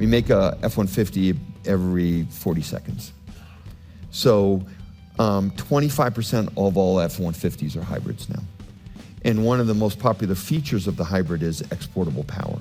We make a F-150 every 40 seconds. So 25% of all F-150s are hybrids now. And one of the most popular features of the hybrid is exportable power.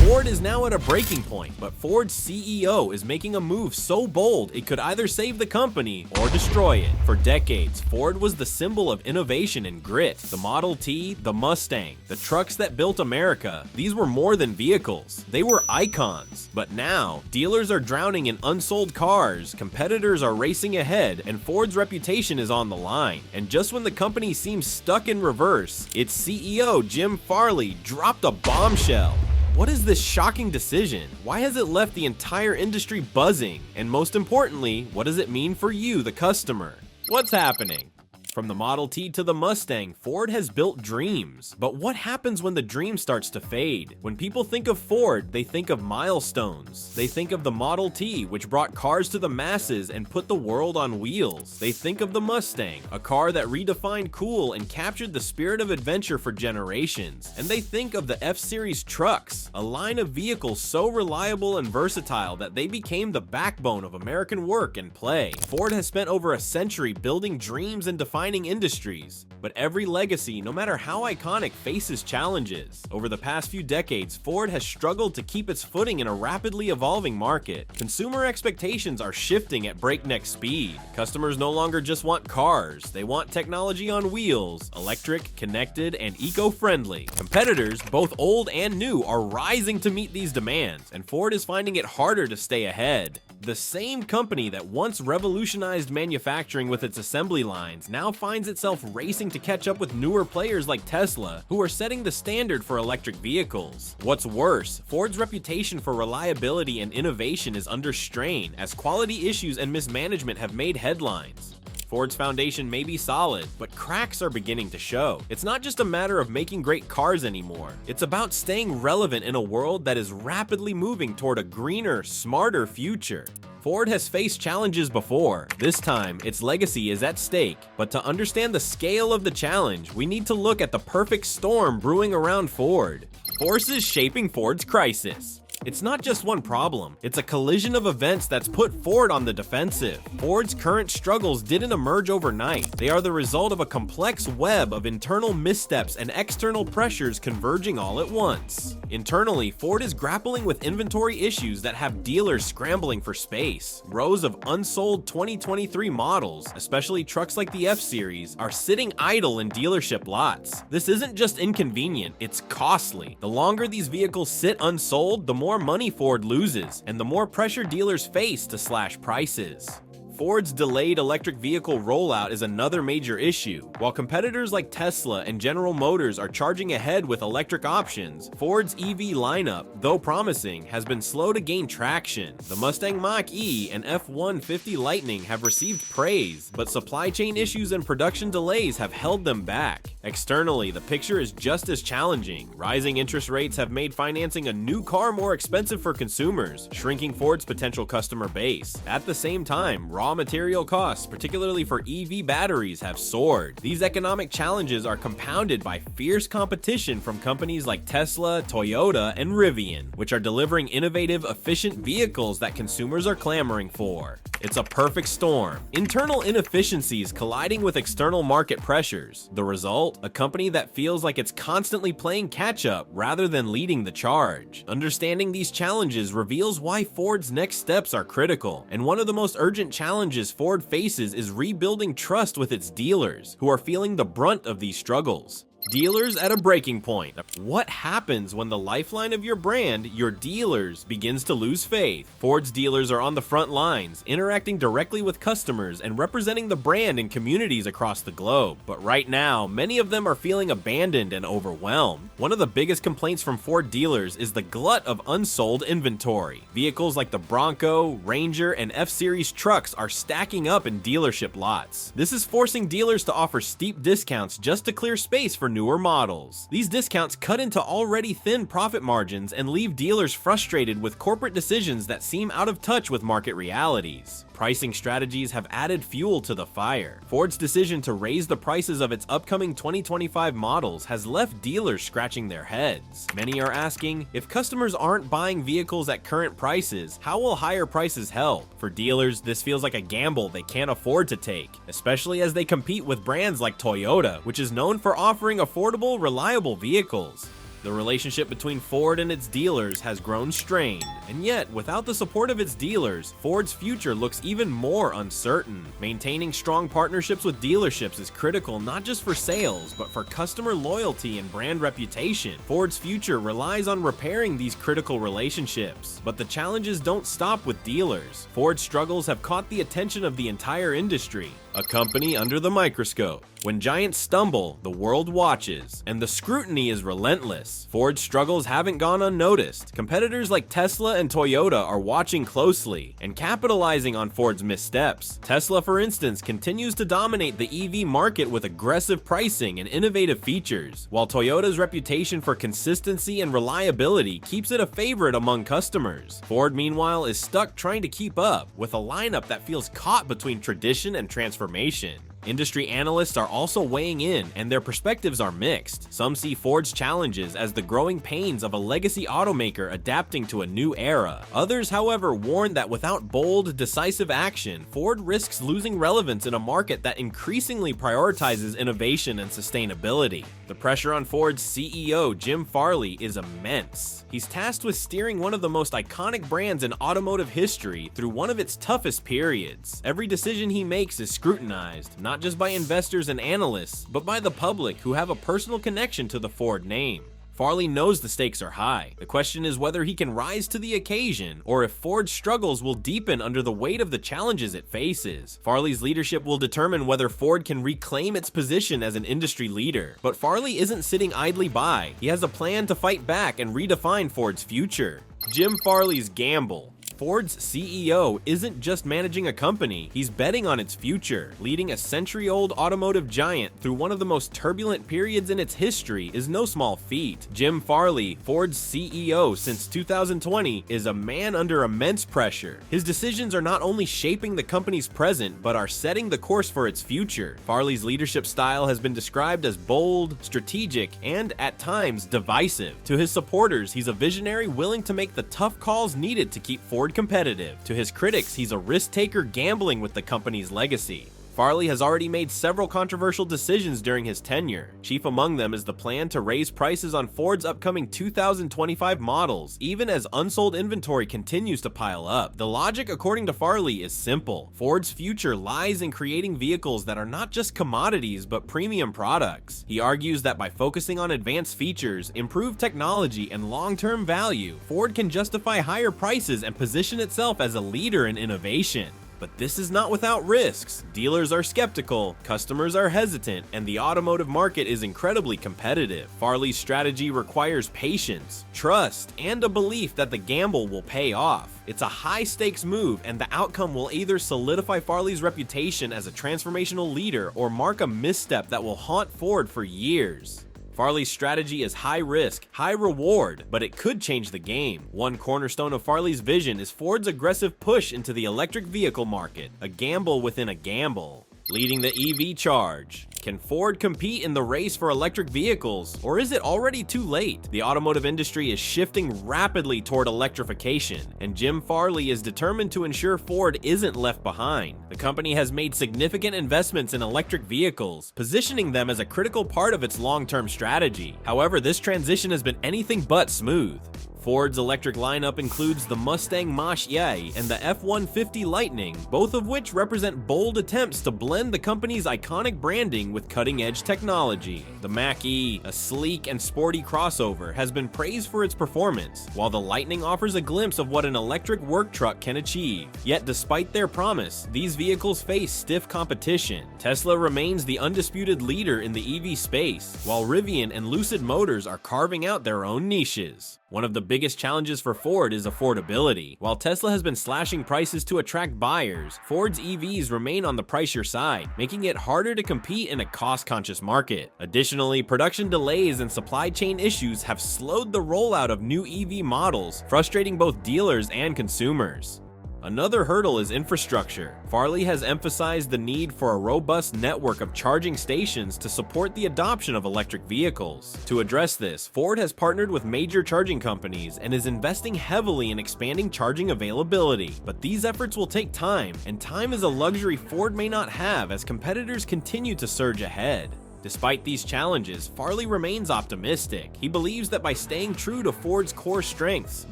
Ford is now at a breaking point, but Ford's CEO is making a move so bold it could either save the company or destroy it. For decades, Ford was the symbol of innovation and grit. The Model T, the Mustang, the trucks that built America, these were more than vehicles. They were icons. But now, dealers are drowning in unsold cars, competitors are racing ahead, and Ford's reputation is on the line. And just when the company seems stuck in reverse, its CEO, Jim Farley, dropped a bombshell. What is this shocking decision? Why has it left the entire industry buzzing? And most importantly, what does it mean for you, the customer? What's happening? From the Model T to the Mustang, Ford has built dreams. But what happens when the dream starts to fade? When people think of Ford, they think of milestones. They think of the Model T, which brought cars to the masses and put the world on wheels. They think of the Mustang, a car that redefined cool and captured the spirit of adventure for generations. And they think of the F-Series trucks, a line of vehicles so reliable and versatile that they became the backbone of American work and play. Ford has spent over a century building dreams and defining industries, but every legacy, no matter how iconic, faces challenges. Over the past few decades, Ford has struggled to keep its footing in a rapidly evolving market. Consumer expectations are shifting at breakneck speed. Customers no longer just want cars, they want technology on wheels, electric, connected, and eco-friendly. Competitors, both old and new, are rising to meet these demands, and Ford is finding it harder to stay ahead. The same company that once revolutionized manufacturing with its assembly lines now finds itself racing to catch up with newer players like Tesla, who are setting the standard for electric vehicles. What's worse, Ford's reputation for reliability and innovation is under strain as quality issues and mismanagement have made headlines. Ford's foundation may be solid, but cracks are beginning to show. It's not just a matter of making great cars anymore. It's about staying relevant in a world that is rapidly moving toward a greener, smarter future. Ford has faced challenges before. This time, its legacy is at stake. But to understand the scale of the challenge, we need to look at the perfect storm brewing around Ford. Forces shaping Ford's crisis. It's not just one problem, it's a collision of events that's put Ford on the defensive. Ford's current struggles didn't emerge overnight. They are the result of a complex web of internal missteps and external pressures converging all at once. Internally, Ford is grappling with inventory issues that have dealers scrambling for space. Rows of unsold 2023 models, especially trucks like the F-Series, are sitting idle in dealership lots. This isn't just inconvenient, it's costly. The longer these vehicles sit unsold, the more money Ford loses, and the more pressure dealers face to slash prices. Ford's delayed electric vehicle rollout is another major issue. While competitors like Tesla and General Motors are charging ahead with electric options, Ford's EV lineup, though promising, has been slow to gain traction. The Mustang Mach-E and F-150 Lightning have received praise, but supply chain issues and production delays have held them back. Externally, the picture is just as challenging. Rising interest rates have made financing a new car more expensive for consumers, shrinking Ford's potential customer base. At the same time, raw material costs, particularly for EV batteries, have soared. These economic challenges are compounded by fierce competition from companies like Tesla, Toyota, and Rivian, which are delivering innovative, efficient vehicles that consumers are clamoring for. It's a perfect storm. Internal inefficiencies colliding with external market pressures. The result? A company that feels like it's constantly playing catch-up rather than leading the charge. Understanding these challenges reveals why Ford's next steps are critical, and one of the most urgent challenges Ford faces is rebuilding trust with its dealers, who are feeling the brunt of these struggles. Dealers at a breaking point. What happens when the lifeline of your brand, your dealers, begins to lose faith? Ford's dealers are on the front lines, interacting directly with customers and representing the brand in communities across the globe. But right now, many of them are feeling abandoned and overwhelmed. One of the biggest complaints from Ford dealers is the glut of unsold inventory. Vehicles like the Bronco, Ranger, and F-Series trucks are stacking up in dealership lots. This is forcing dealers to offer steep discounts just to clear space for newer models. These discounts cut into already thin profit margins and leave dealers frustrated with corporate decisions that seem out of touch with market realities. Pricing strategies have added fuel to the fire. Ford's decision to raise the prices of its upcoming 2025 models has left dealers scratching their heads. Many are asking, if customers aren't buying vehicles at current prices, how will higher prices help? For dealers, this feels like a gamble they can't afford to take, especially as they compete with brands like Toyota, which is known for offering affordable, reliable vehicles. The relationship between Ford and its dealers has grown strained, and yet, without the support of its dealers, Ford's future looks even more uncertain. Maintaining strong partnerships with dealerships is critical not just for sales, but for customer loyalty and brand reputation. Ford's future relies on repairing these critical relationships, but the challenges don't stop with dealers. Ford's struggles have caught the attention of the entire industry, a company under the microscope. When giants stumble, the world watches, and the scrutiny is relentless. Ford's struggles haven't gone unnoticed. Competitors like Tesla and Toyota are watching closely and capitalizing on Ford's missteps. Tesla, for instance, continues to dominate the EV market with aggressive pricing and innovative features, while Toyota's reputation for consistency and reliability keeps it a favorite among customers. Ford, meanwhile, is stuck trying to keep up with a lineup that feels caught between tradition and transformation. Industry analysts are also weighing in, and their perspectives are mixed. Some see Ford's challenges as the growing pains of a legacy automaker adapting to a new era. Others, however, warn that without bold, decisive action, Ford risks losing relevance in a market that increasingly prioritizes innovation and sustainability. The pressure on Ford's CEO, Jim Farley, is immense. He's tasked with steering one of the most iconic brands in automotive history through one of its toughest periods. Every decision he makes is scrutinized, not just by investors and analysts, but by the public who have a personal connection to the Ford name. Farley knows the stakes are high. The question is whether he can rise to the occasion, or if Ford's struggles will deepen under the weight of the challenges it faces. Farley's leadership will determine whether Ford can reclaim its position as an industry leader. But Farley isn't sitting idly by. He has a plan to fight back and redefine Ford's future. Jim Farley's gamble. Ford's CEO isn't just managing a company, he's betting on its future. Leading a century-old automotive giant through one of the most turbulent periods in its history is no small feat. Jim Farley, Ford's CEO since 2020, is a man under immense pressure. His decisions are not only shaping the company's present, but are setting the course for its future. Farley's leadership style has been described as bold, strategic, and, at times, divisive. To his supporters, he's a visionary willing to make the tough calls needed to keep Ford competitive. To his critics, he's a risk-taker gambling with the company's legacy. Farley has already made several controversial decisions during his tenure. Chief among them is the plan to raise prices on Ford's upcoming 2025 models, even as unsold inventory continues to pile up. The logic, according to Farley, is simple. Ford's future lies in creating vehicles that are not just commodities, but premium products. He argues that by focusing on advanced features, improved technology, and long-term value, Ford can justify higher prices and position itself as a leader in innovation. But this is not without risks. Dealers are skeptical, customers are hesitant, and the automotive market is incredibly competitive. Farley's strategy requires patience, trust, and a belief that the gamble will pay off. It's a high-stakes move, and the outcome will either solidify Farley's reputation as a transformational leader or mark a misstep that will haunt Ford for years. Farley's strategy is high risk, high reward, but it could change the game. One cornerstone of Farley's vision is Ford's aggressive push into the electric vehicle market, a gamble within a gamble. Leading the EV charge. Can Ford compete in the race for electric vehicles, or is it already too late? The automotive industry is shifting rapidly toward electrification, and Jim Farley is determined to ensure Ford isn't left behind. The company has made significant investments in electric vehicles, positioning them as a critical part of its long-term strategy. However, this transition has been anything but smooth. Ford's electric lineup includes the Mustang Mach-E and the F-150 Lightning, both of which represent bold attempts to blend the company's iconic branding with cutting-edge technology. The Mach-E, a sleek and sporty crossover, has been praised for its performance, while the Lightning offers a glimpse of what an electric work truck can achieve. Yet despite their promise, these vehicles face stiff competition. Tesla remains the undisputed leader in the EV space, while Rivian and Lucid Motors are carving out their own niches. One of the biggest challenges for Ford is affordability. While Tesla has been slashing prices to attract buyers, Ford's EVs remain on the pricier side, making it harder to compete in a cost-conscious market. Additionally, production delays and supply chain issues have slowed the rollout of new EV models, frustrating both dealers and consumers. Another hurdle is infrastructure. Farley has emphasized the need for a robust network of charging stations to support the adoption of electric vehicles. To address this, Ford has partnered with major charging companies and is investing heavily in expanding charging availability. But these efforts will take time, and time is a luxury Ford may not have as competitors continue to surge ahead. Despite these challenges, Farley remains optimistic. He believes that by staying true to Ford's core strengths,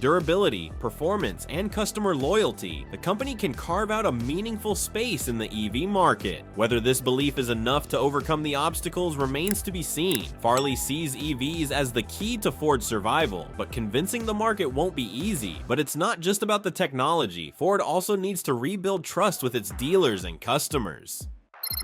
durability, performance, and customer loyalty, the company can carve out a meaningful space in the EV market. Whether this belief is enough to overcome the obstacles remains to be seen. Farley sees EVs as the key to Ford's survival, but convincing the market won't be easy. But it's not just about the technology. Ford also needs to rebuild trust with its dealers and customers.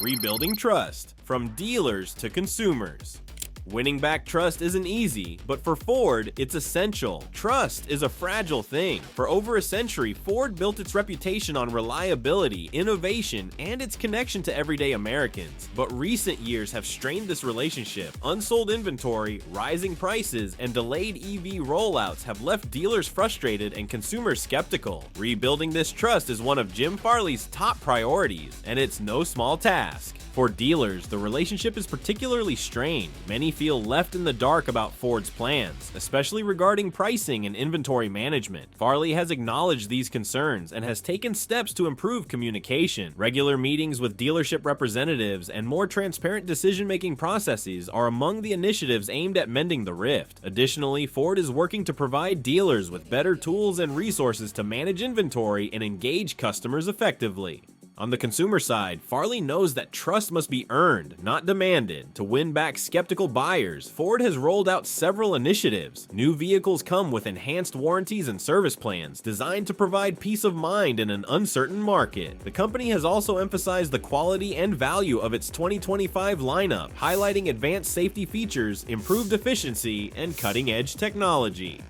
Rebuilding trust, from dealers to consumers. Winning back trust isn't easy, but for Ford, it's essential. Trust is a fragile thing. For over a century, Ford built its reputation on reliability, innovation, and its connection to everyday Americans. But recent years have strained this relationship. Unsold inventory, rising prices, and delayed EV rollouts have left dealers frustrated and consumers skeptical. Rebuilding this trust is one of Jim Farley's top priorities, and it's no small task. For dealers, the relationship is particularly strained. Many feel left in the dark about Ford's plans, especially regarding pricing and inventory management. Farley has acknowledged these concerns and has taken steps to improve communication. Regular meetings with dealership representatives and more transparent decision-making processes are among the initiatives aimed at mending the rift. Additionally, Ford is working to provide dealers with better tools and resources to manage inventory and engage customers effectively. On the consumer side, Farley knows that trust must be earned, not demanded. To win back skeptical buyers, Ford has rolled out several initiatives. New vehicles come with enhanced warranties and service plans designed to provide peace of mind in an uncertain market. The company has also emphasized the quality and value of its 2025 lineup, highlighting advanced safety features, improved efficiency, and cutting-edge technology.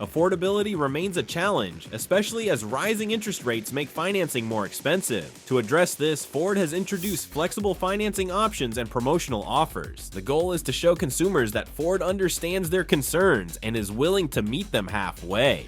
Affordability remains a challenge, especially as rising interest rates make financing more expensive. To address this, Ford has introduced flexible financing options and promotional offers. The goal is to show consumers that Ford understands their concerns and is willing to meet them halfway.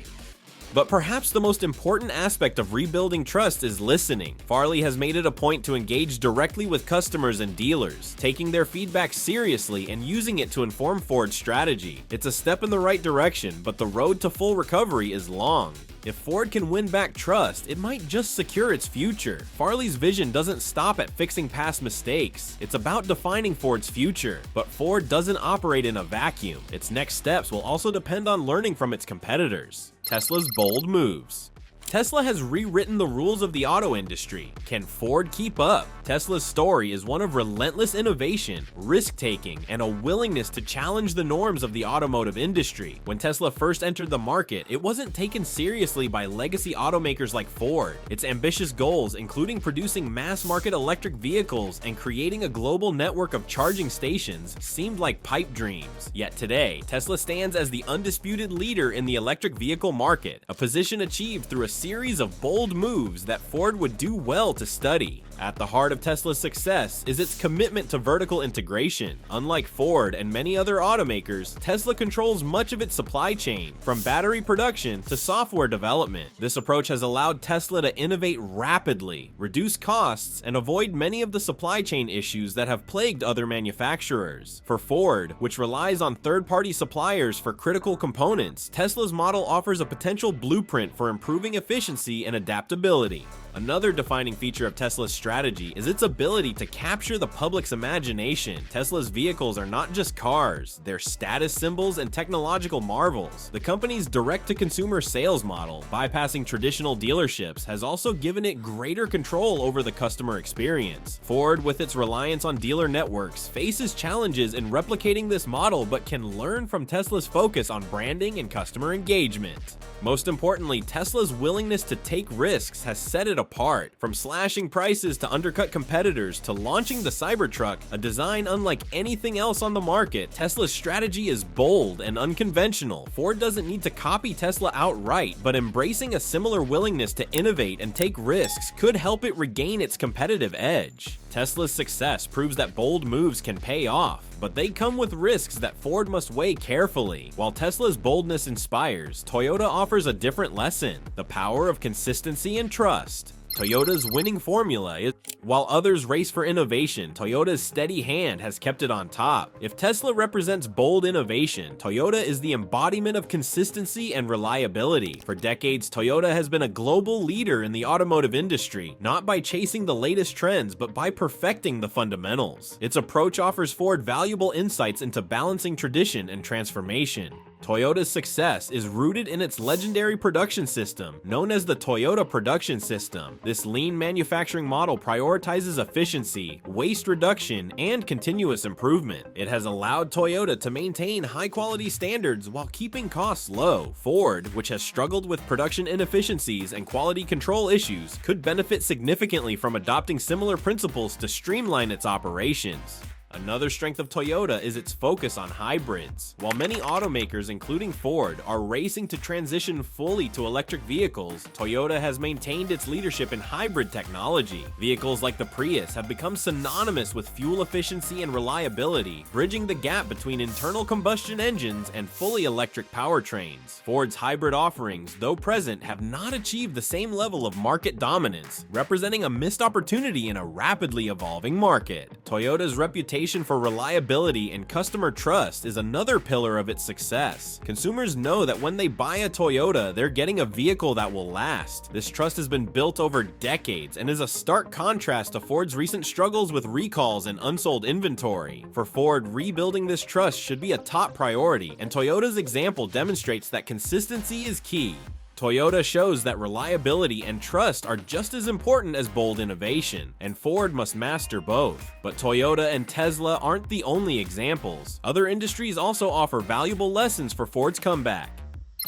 But perhaps the most important aspect of rebuilding trust is listening. Farley has made it a point to engage directly with customers and dealers, taking their feedback seriously and using it to inform Ford's strategy. It's a step in the right direction, but the road to full recovery is long. If Ford can win back trust, it might just secure its future. Farley's vision doesn't stop at fixing past mistakes. It's about defining Ford's future. But Ford doesn't operate in a vacuum. Its next steps will also depend on learning from its competitors. Tesla's bold moves. Tesla has rewritten the rules of the auto industry. Can Ford keep up? Tesla's story is one of relentless innovation, risk-taking, and a willingness to challenge the norms of the automotive industry. When Tesla first entered the market, it wasn't taken seriously by legacy automakers like Ford. Its ambitious goals, including producing mass-market electric vehicles and creating a global network of charging stations, seemed like pipe dreams. Yet today, Tesla stands as the undisputed leader in the electric vehicle market, a position achieved through a series of bold moves that Ford would do well to study. At the heart of Tesla's success is its commitment to vertical integration. Unlike Ford and many other automakers, Tesla controls much of its supply chain, from battery production to software development. This approach has allowed Tesla to innovate rapidly, reduce costs, and avoid many of the supply chain issues that have plagued other manufacturers. For Ford, which relies on third-party suppliers for critical components, Tesla's model offers a potential blueprint for improving efficiency and adaptability. Another defining feature of Tesla's strategy is its ability to capture the public's imagination. Tesla's vehicles are not just cars, they're status symbols and technological marvels. The company's direct-to-consumer sales model, bypassing traditional dealerships, has also given it greater control over the customer experience. Ford, with its reliance on dealer networks, faces challenges in replicating this model but can learn from Tesla's focus on branding and customer engagement. Most importantly, Tesla's willingness to take risks has set it apart. From slashing prices to undercut competitors to launching the Cybertruck, a design unlike anything else on the market, Tesla's strategy is bold and unconventional. Ford doesn't need to copy Tesla outright, but embracing a similar willingness to innovate and take risks could help it regain its competitive edge. Tesla's success proves that bold moves can pay off. but they come with risks that Ford must weigh carefully. While Tesla's boldness inspires, Toyota offers a different lesson: the power of consistency and trust. Toyota's winning formula is, while others race for innovation, Toyota's steady hand has kept it on top. If Tesla represents bold innovation, Toyota is the embodiment of consistency and reliability. For decades, Toyota has been a global leader in the automotive industry, not by chasing the latest trends, but by perfecting the fundamentals. Its approach offers Ford valuable insights into balancing tradition and transformation. Toyota's success is rooted in its legendary production system, known as the Toyota Production System. This lean manufacturing model prioritizes efficiency, waste reduction, and continuous improvement. It has allowed Toyota to maintain high-quality standards while keeping costs low. Ford, which has struggled with production inefficiencies and quality control issues, could benefit significantly from adopting similar principles to streamline its operations. Another strength of Toyota is its focus on hybrids. While many automakers, including Ford, are racing to transition fully to electric vehicles, Toyota has maintained its leadership in hybrid technology. Vehicles like the Prius have become synonymous with fuel efficiency and reliability, bridging the gap between internal combustion engines and fully electric powertrains. Ford's hybrid offerings, though present, have not achieved the same level of market dominance, representing a missed opportunity in a rapidly evolving market. Toyota's reputation for reliability and customer trust is another pillar of its success. Consumers know that when they buy a Toyota, they're getting a vehicle that will last. This trust has been built over decades and is a stark contrast to Ford's recent struggles with recalls and unsold inventory. For Ford, rebuilding this trust should be a top priority, and Toyota's example demonstrates that consistency is key. Toyota shows that reliability and trust are just as important as bold innovation, and Ford must master both. But Toyota and Tesla aren't the only examples. Other industries also offer valuable lessons for Ford's comeback.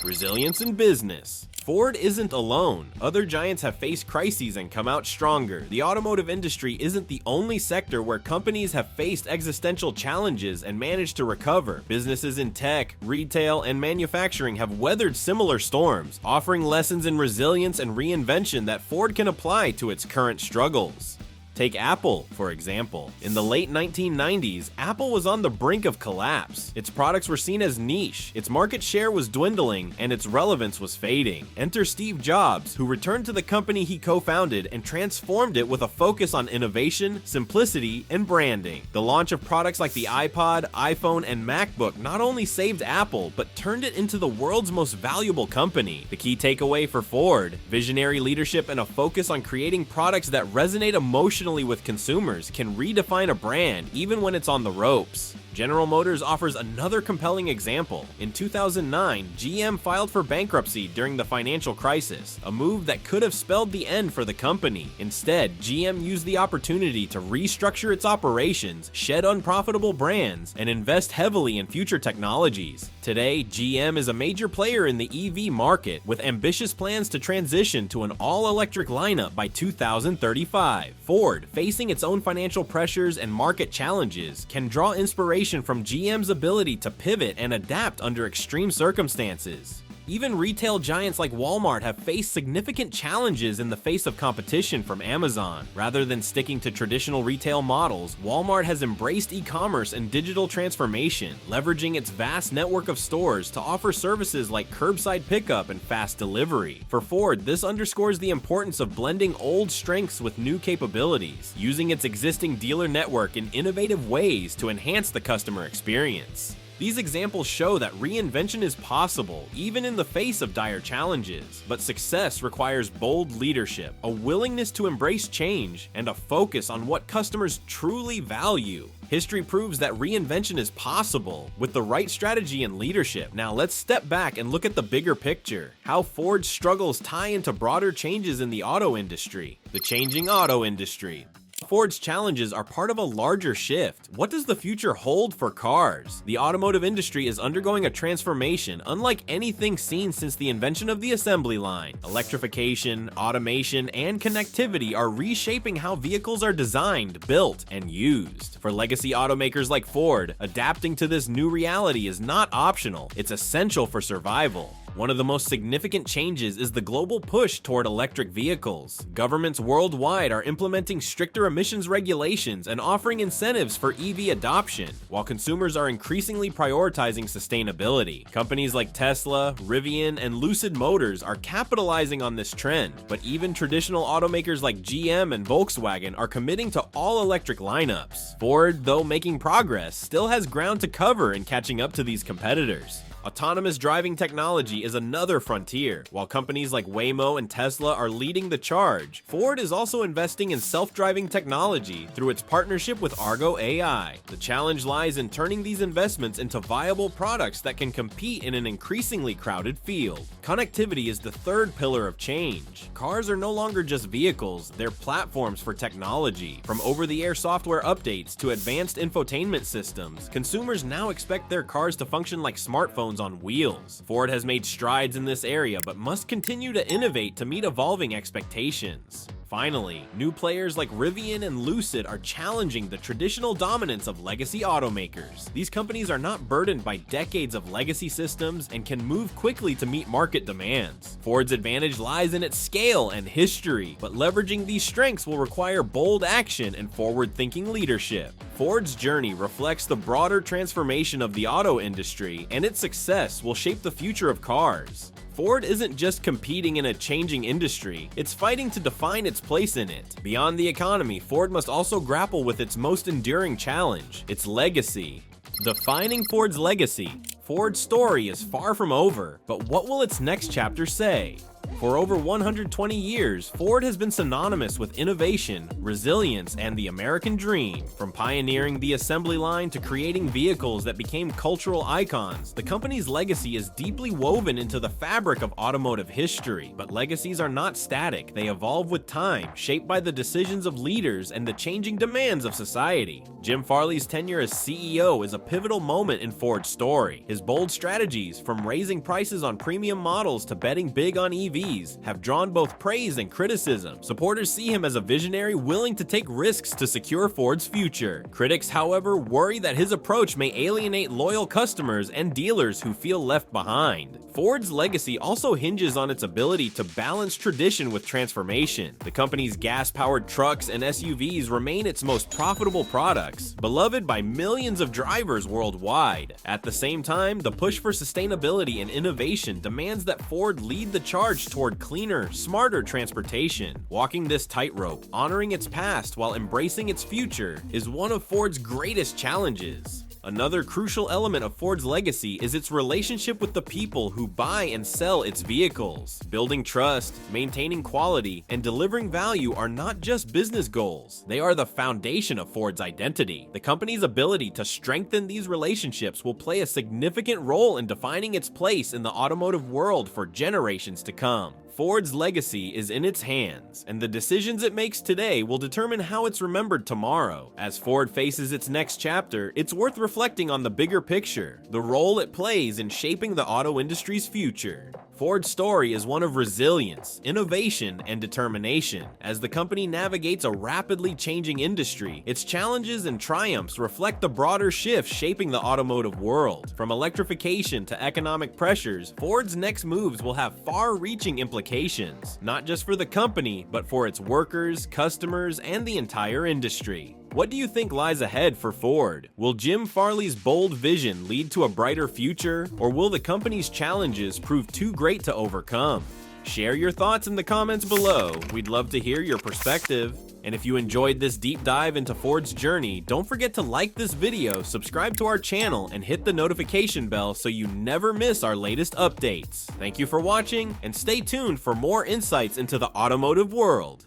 Resilience in business. Ford isn't alone. Other giants have faced crises and come out stronger. The automotive industry isn't the only sector where companies have faced existential challenges and managed to recover. Businesses in tech, retail, and manufacturing have weathered similar storms, offering lessons in resilience and reinvention that Ford can apply to its current struggles. Take Apple, for example. In the late 1990s, Apple was on the brink of collapse. Its products were seen as niche, its market share was dwindling, and its relevance was fading. Enter Steve Jobs, who returned to the company he co-founded and transformed it with a focus on innovation, simplicity, and branding. The launch of products like the iPod, iPhone, and MacBook not only saved Apple, but turned it into the world's most valuable company. The key takeaway for Ford: visionary leadership and a focus on creating products that resonate emotionally with consumers can redefine a brand even when it's on the ropes. General Motors offers another compelling example. In 2009, GM filed for bankruptcy during the financial crisis, a move that could have spelled the end for the company. Instead, GM used the opportunity to restructure its operations, shed unprofitable brands, and invest heavily in future technologies. Today, GM is a major player in the EV market, with ambitious plans to transition to an all-electric lineup by 2035. Ford, facing its own financial pressures and market challenges, can draw inspiration from GM's ability to pivot and adapt under extreme circumstances. Even retail giants like Walmart have faced significant challenges in the face of competition from Amazon. Rather than sticking to traditional retail models, Walmart has embraced e-commerce and digital transformation, leveraging its vast network of stores to offer services like curbside pickup and fast delivery. For Ford, this underscores the importance of blending old strengths with new capabilities, using its existing dealer network in innovative ways to enhance the customer experience. These examples show that reinvention is possible, even in the face of dire challenges. But success requires bold leadership, a willingness to embrace change, and a focus on what customers truly value. History proves that reinvention is possible with the right strategy and leadership. Now let's step back and look at the bigger picture, how Ford's struggles tie into broader changes in the auto industry. The changing auto industry. Ford's challenges are part of a larger shift. What does the future hold for cars? The automotive industry is undergoing a transformation unlike anything seen since the invention of the assembly line. Electrification, automation, and connectivity are reshaping how vehicles are designed, built, and used. For legacy automakers like Ford, adapting to this new reality is not optional, it's essential for survival. One of the most significant changes is the global push toward electric vehicles. Governments worldwide are implementing stricter emissions regulations and offering incentives for EV adoption, while consumers are increasingly prioritizing sustainability. Companies like Tesla, Rivian, and Lucid Motors are capitalizing on this trend, but even traditional automakers like GM and Volkswagen are committing to all-electric lineups. Ford, though making progress, still has ground to cover in catching up to these competitors. Autonomous driving technology is another frontier. While companies like Waymo and Tesla are leading the charge, Ford is also investing in self-driving technology through its partnership with Argo AI. The challenge lies in turning these investments into viable products that can compete in an increasingly crowded field. Connectivity is the third pillar of change. Cars are no longer just vehicles, they're platforms for technology. From over-the-air software updates to advanced infotainment systems, consumers now expect their cars to function like smartphones on wheels. Ford has made strides in this area but must continue to innovate to meet evolving expectations. Finally, new players like Rivian and Lucid are challenging the traditional dominance of legacy automakers. These companies are not burdened by decades of legacy systems and can move quickly to meet market demands. Ford's advantage lies in its scale and history, but leveraging these strengths will require bold action and forward-thinking leadership. Ford's journey reflects the broader transformation of the auto industry, and its success will shape the future of cars. Ford isn't just competing in a changing industry, it's fighting to define its place in it. Beyond the economy, Ford must also grapple with its most enduring challenge, its legacy. Defining Ford's legacy. Ford's story is far from over, but what will its next chapter say? For over 120 years, Ford has been synonymous with innovation, resilience, and the American dream. From pioneering the assembly line to creating vehicles that became cultural icons, the company's legacy is deeply woven into the fabric of automotive history. But legacies are not static, they evolve with time, shaped by the decisions of leaders and the changing demands of society. Jim Farley's tenure as CEO is a pivotal moment in Ford's story. His bold strategies, from raising prices on premium models to betting big on EVs, have drawn both praise and criticism. Supporters see him as a visionary willing to take risks to secure Ford's future. Critics, however, worry that his approach may alienate loyal customers and dealers who feel left behind. Ford's legacy also hinges on its ability to balance tradition with transformation. The company's gas-powered trucks and SUVs remain its most profitable products, beloved by millions of drivers worldwide. At the same time, the push for sustainability and innovation demands that Ford lead the charge toward cleaner, smarter transportation. Walking this tightrope, honoring its past while embracing its future, is one of Ford's greatest challenges. Another crucial element of Ford's legacy is its relationship with the people who buy and sell its vehicles. Building trust, maintaining quality, and delivering value are not just business goals. They are the foundation of Ford's identity. The company's ability to strengthen these relationships will play a significant role in defining its place in the automotive world for generations to come. Ford's legacy is in its hands, and the decisions it makes today will determine how it's remembered tomorrow. As Ford faces its next chapter, it's worth reflecting on the bigger picture, the role it plays in shaping the auto industry's future. Ford's story is one of resilience, innovation, and determination. As the company navigates a rapidly changing industry, its challenges and triumphs reflect the broader shift shaping the automotive world. From electrification to economic pressures, Ford's next moves will have far-reaching implications, not just for the company, but for its workers, customers, and the entire industry. What do you think lies ahead for Ford? Will Jim Farley's bold vision lead to a brighter future, or will the company's challenges prove too great to overcome? Share your thoughts in the comments below. We'd love to hear your perspective. And if you enjoyed this deep dive into Ford's journey, don't forget to like this video, subscribe to our channel, and hit the notification bell so you never miss our latest updates. Thank you for watching, and stay tuned for more insights into the automotive world.